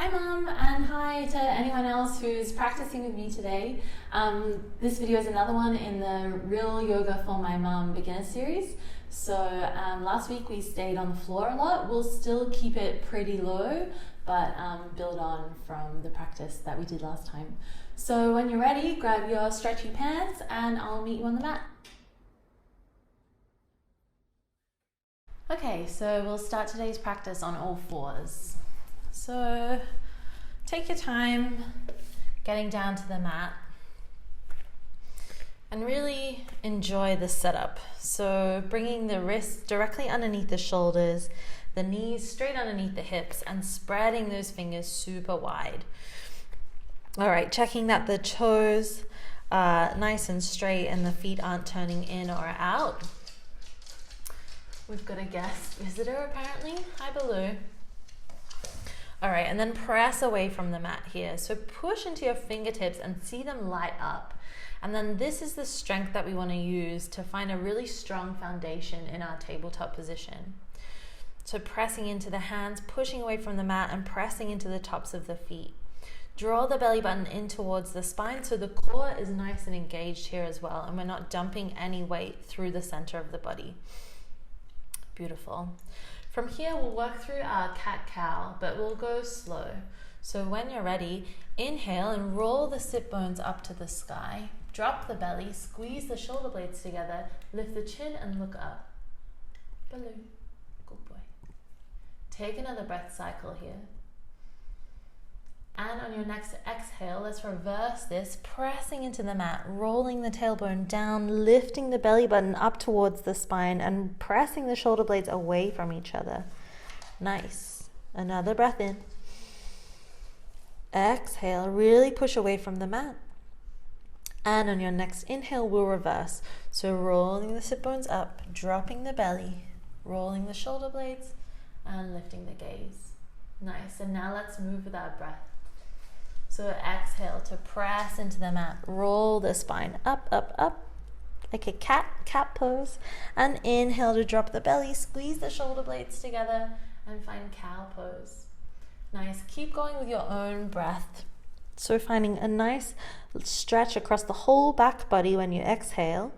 Hi Mum, and hi to anyone else who's practicing with me today. This video is another one in the Real Yoga for My Mum beginner series. So last week we stayed on the floor a lot. We'll still keep it pretty low, but build on from the practice that we did last time. So when you're ready, grab your stretchy pants and I'll meet you on the mat. Okay, so we'll start today's practice on all fours. So take your time getting down to the mat and really enjoy the setup. So bringing the wrists directly underneath the shoulders, the knees straight underneath the hips, and spreading those fingers super wide. All right, checking that the toes are nice and straight and the feet aren't turning in or out. We've got a guest visitor apparently. Hi, Baloo. All right, and then press away from the mat here. So push into your fingertips and see them light up. And then this is the strength that we want to use to find a really strong foundation in our tabletop position. So pressing into the hands, pushing away from the mat and pressing into the tops of the feet. Draw the belly button in towards the spine so the core is nice and engaged here as well, and we're not dumping any weight through the center of the body. Beautiful. From here, we'll work through our cat-cow, but we'll go slow. So when you're ready, inhale and roll the sit bones up to the sky. Drop the belly, squeeze the shoulder blades together, lift the chin and look up. Baloo, good boy. Take another breath cycle here. And on your next exhale, let's reverse this, pressing into the mat, rolling the tailbone down, lifting the belly button up towards the spine and pressing the shoulder blades away from each other. Nice. Another breath in. Exhale, really push away from the mat. And on your next inhale, we'll reverse. So rolling the sit bones up, dropping the belly, rolling the shoulder blades, and lifting the gaze. Nice. And now let's move with our breath. So exhale to press into the mat, roll the spine up, up, up, like a cat pose. And inhale to drop the belly, squeeze the shoulder blades together and find cow pose. Nice, keep going with your own breath. So finding a nice stretch across the whole back body when you exhale.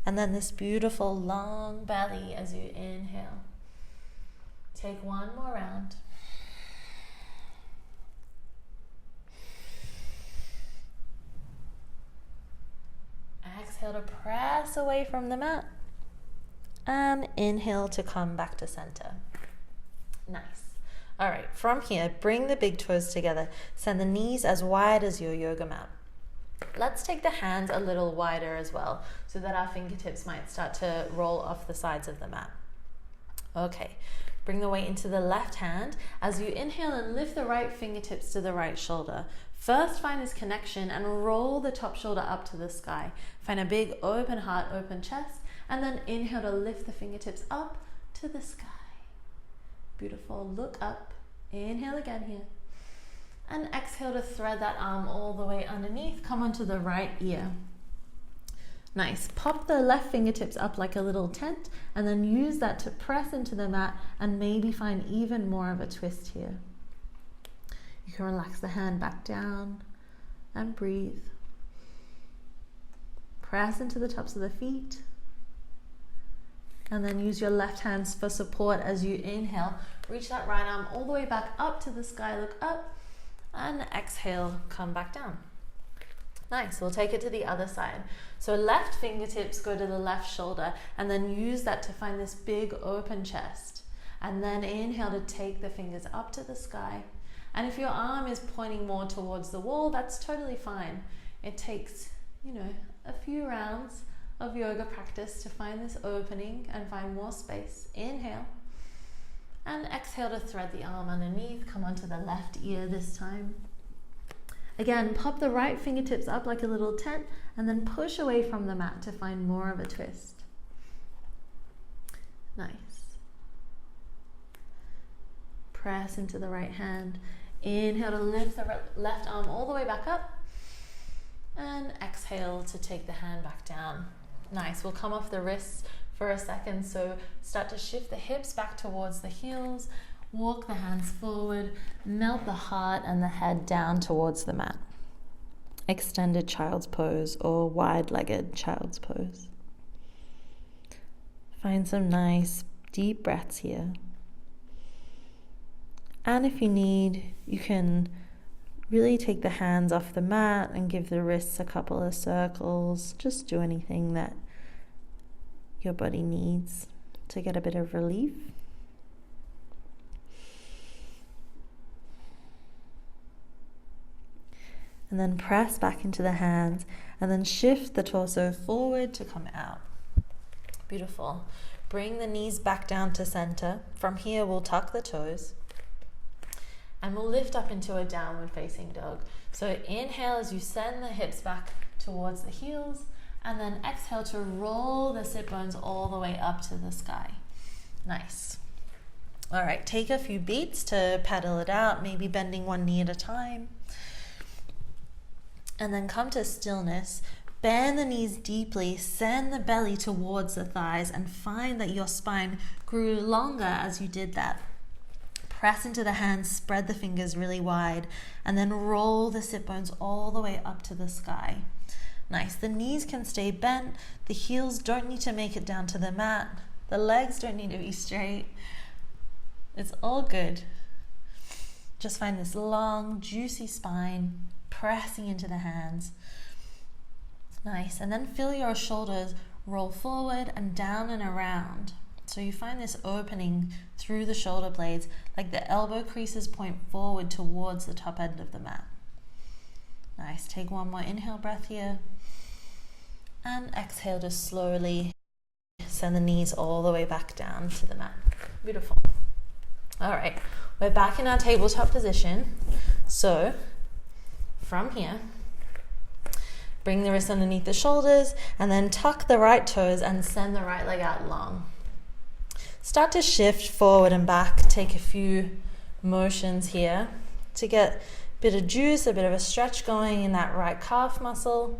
And then this beautiful long belly as you inhale. Take one more round. Exhale to press away from the mat and inhale to come back to center. Nice. All right, from here, bring the big toes together. Send the knees as wide as your yoga mat. Let's take the hands a little wider as well so that our fingertips might start to roll off the sides of the mat. Okay, bring the weight into the left hand as you inhale and lift the right fingertips to the right shoulder. First, find this connection and roll the top shoulder up to the sky. Find a big open heart, open chest, and then inhale to lift the fingertips up to the sky. Beautiful. Look up. Inhale again here. And exhale to thread that arm all the way underneath. Come onto the right ear. Nice. Pop the left fingertips up like a little tent, and then use that to press into the mat and maybe find even more of a twist here. You can relax the hand back down and breathe. Press into the tops of the feet. And then use your left hands for support as you inhale. Reach that right arm all the way back up to the sky. Look up. And exhale, come back down. Nice. We'll take it to the other side. So left fingertips go to the left shoulder and then use that to find this big open chest. And then inhale to take the fingers up to the sky. And if your arm is pointing more towards the wall, that's totally fine. It takes, a few rounds of yoga practice to find this opening and find more space. Inhale. And exhale to thread the arm underneath. Come onto the left ear this time. Again, pop the right fingertips up like a little tent and then push away from the mat to find more of a twist. Nice. Press into the right hand. Inhale to lift the left arm all the way back up. And exhale to take the hand back down. Nice. We'll come off the wrists for a second. So start to shift the hips back towards the heels. Walk the hands forward, melt the heart and the head down towards the mat. Extended child's pose or wide-legged child's pose. Find some nice deep breaths here. And if you need, you can really take the hands off the mat and give the wrists a couple of circles. Just do anything that your body needs to get a bit of relief. And then press back into the hands and then shift the torso forward to come out. Beautiful. Bring the knees back down to center. From here, we'll tuck the toes and we'll lift up into a downward facing dog. So inhale as you send the hips back towards the heels, and then exhale to roll the sit bones all the way up to the sky. Nice. All right, take a few beats to paddle it out, maybe bending one knee at a time. And then come to stillness. Bend the knees deeply, send the belly towards the thighs, and find that your spine grew longer as you did that. Press into the hands, spread the fingers really wide, and then roll the sit bones all the way up to the sky. Nice. The knees can stay bent. The heels don't need to make it down to the mat. The legs don't need to be straight. It's all good. Just find this long, juicy spine, pressing into the hands. Nice. And then feel your shoulders roll forward and down and around. So you find this opening through the shoulder blades, like the elbow creases point forward towards the top end of the mat. Nice. Take one more inhale breath here. And exhale to slowly send the knees all the way back down to the mat. Beautiful. All right. We're back in our tabletop position. So from here, bring the wrists underneath the shoulders and then tuck the right toes and send the right leg out long. Start to shift forward and back. Take a few motions here to get a bit of juice, a bit of a stretch going in that right calf muscle.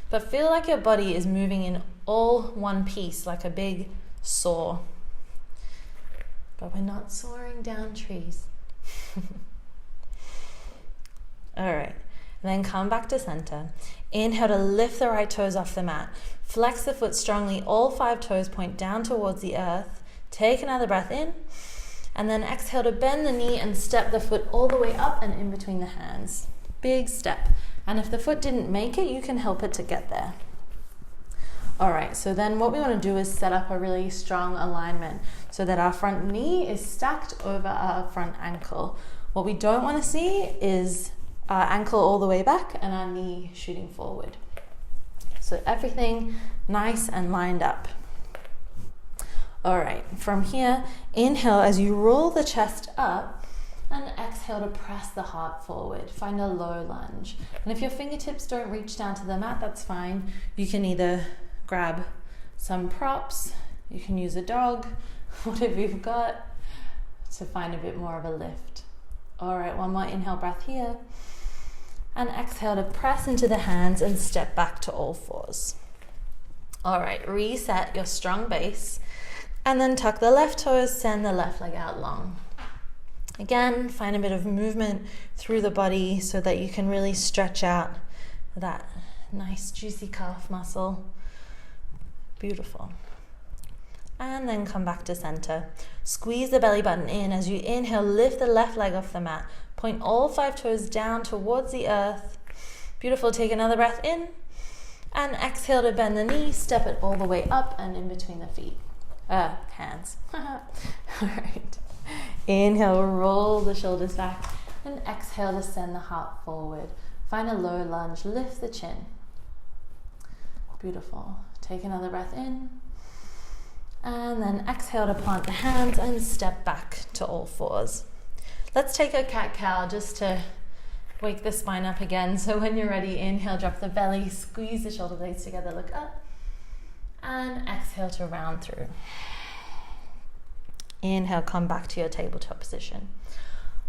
But feel like your body is moving in all one piece, like a big saw. But we're not soaring down trees. All right. And then come back to center. Inhale to lift the right toes off the mat. Flex the foot strongly. All 5 toes point down towards the earth. Take another breath in. And then exhale to bend the knee and step the foot all the way up and in between the hands. Big step. And if the foot didn't make it, you can help it to get there. All right, so then what we want to do is set up a really strong alignment so that our front knee is stacked over our front ankle. What we don't want to see is our ankle all the way back and our knee shooting forward. So everything nice and lined up. All right, from here, inhale as you roll the chest up and exhale to press the heart forward. Find a low lunge. And if your fingertips don't reach down to the mat, that's fine. You can either grab some props, you can use a dog, whatever you've got to find a bit more of a lift. All right, one more inhale breath here. And exhale to press into the hands and step back to all fours. All right, reset your strong base and then tuck the left toes, send the left leg out long. Again, find a bit of movement through the body so that you can really stretch out that nice juicy calf muscle. Beautiful. And then come back to center. Squeeze the belly button in as you inhale, lift the left leg off the mat. Point all 5 toes down towards the earth. Beautiful. Take another breath in and exhale to bend the knee, step it all the way up and in between the feet. Hands. All right. Inhale, roll the shoulders back and exhale to send the heart forward. Find a low lunge, lift the chin. Beautiful. Take another breath in and then exhale to plant the hands and step back to all fours. Let's take a cat-cow just to wake the spine up again. So when you're ready, inhale, drop the belly, squeeze the shoulder blades together, look up, and exhale to round through. Inhale, come back to your tabletop position.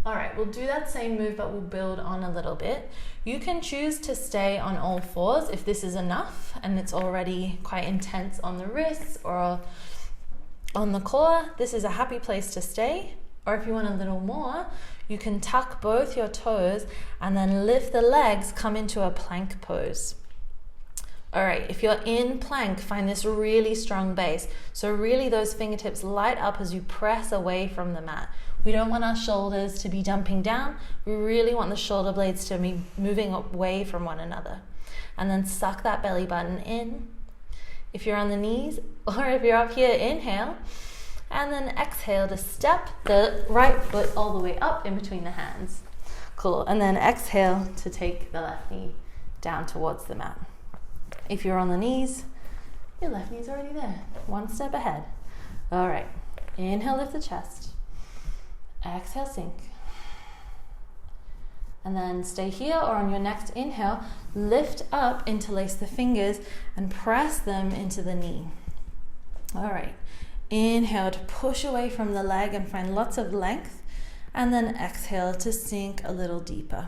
All right, we'll do that same move, but we'll build on a little bit. You can choose to stay on all fours if this is enough and it's already quite intense on the wrists or on the core. This is a happy place to stay. Or if you want a little more, you can tuck both your toes and then lift the legs, come into a plank pose. All right, if you're in plank, find this really strong base. So really those fingertips light up as you press away from the mat. We don't want our shoulders to be dumping down. We really want the shoulder blades to be moving away from one another. And then suck that belly button in. If you're on the knees, or if you're up here, inhale. And then exhale to step the right foot all the way up in between the hands. Cool, and then exhale to take the left knee down towards the mat. If you're on the knees, your left knee's already there, one step ahead. All right, inhale, lift the chest. Exhale, sink. And then stay here, or on your next inhale, lift up, interlace the fingers, and press them into the knee. All right, inhale to push away from the leg and find lots of length, and then exhale to sink a little deeper.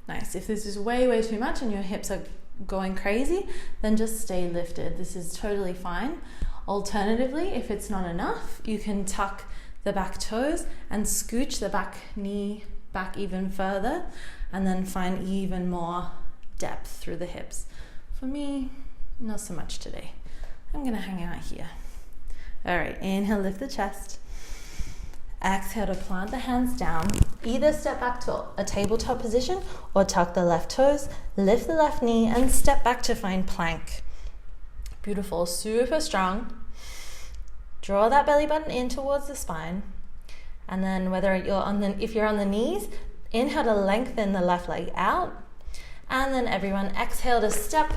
Nice. If this is way too much and your hips are going crazy, then just stay lifted. This is totally fine. Alternatively, if it's not enough, you can tuck the back toes and scooch the back knee back even further, and then find even more depth through the hips. For me, not so much today. I'm gonna hang out here. All right, inhale, lift the chest. Exhale to plant the hands down. Either step back to a tabletop position or tuck the left toes, lift the left knee, and step back to find plank. Beautiful, super strong. Draw that belly button in towards the spine. And then if you're on the knees, inhale to lengthen the left leg out. And then everyone exhale to step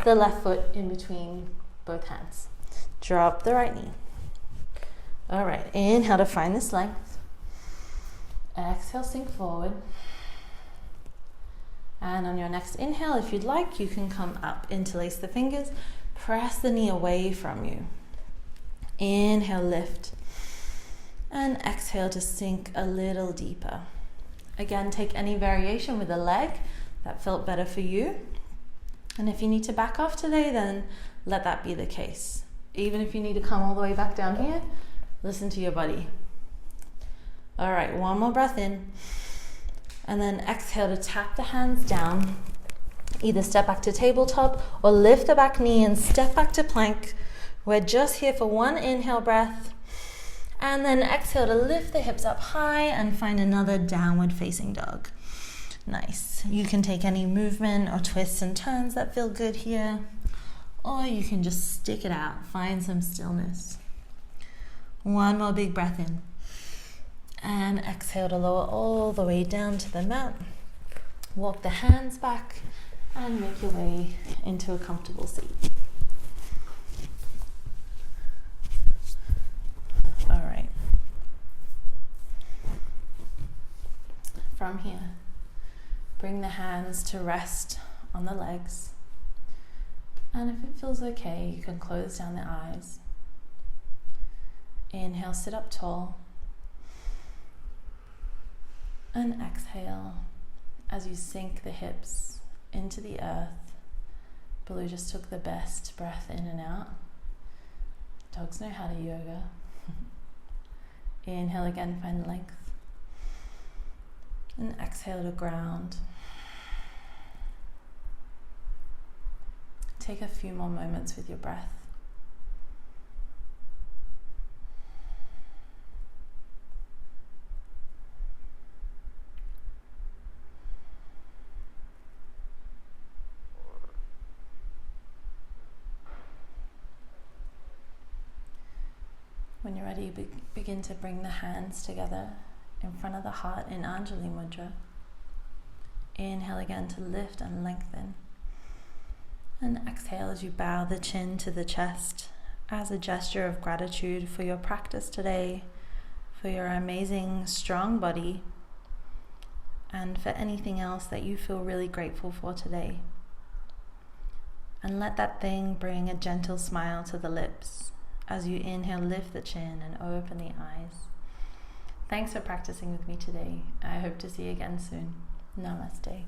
the left foot in between both hands. Drop the right knee. All right, inhale to find this length. Exhale, sink forward. And on your next inhale, if you'd like, you can come up, interlace the fingers, press the knee away from you. Inhale, lift. And exhale to sink a little deeper. Again, take any variation with the leg that felt better for you. And if you need to back off today, then let that be the case. Even if you need to come all the way back down here, listen to your body. All right, one more breath in. And then exhale to tap the hands down. Either step back to tabletop or lift the back knee and step back to plank. We're just here for one inhale breath. And then exhale to lift the hips up high and find another downward facing dog. Nice. You can take any movement or twists and turns that feel good here. Or you can just stick it out, find some stillness. One more big breath in. And exhale to lower all the way down to the mat. Walk the hands back and make your way into a comfortable seat. All right. From here, bring the hands to rest on the legs. And if it feels okay, you can close down the eyes. Inhale, sit up tall. And exhale as you sink the hips into the earth. Baloo just took the best breath in and out. Dogs know how to yoga. Inhale again, find length. And exhale to ground. Take a few more moments with your breath. When you're ready, begin to bring the hands together in front of the heart in Anjali Mudra. Inhale again to lift and lengthen. And exhale as you bow the chin to the chest as a gesture of gratitude for your practice today, for your amazing, strong body, and for anything else that you feel really grateful for today. And let that thing bring a gentle smile to the lips. As you inhale, lift the chin and open the eyes. Thanks for practicing with me today. I hope to see you again soon. Namaste.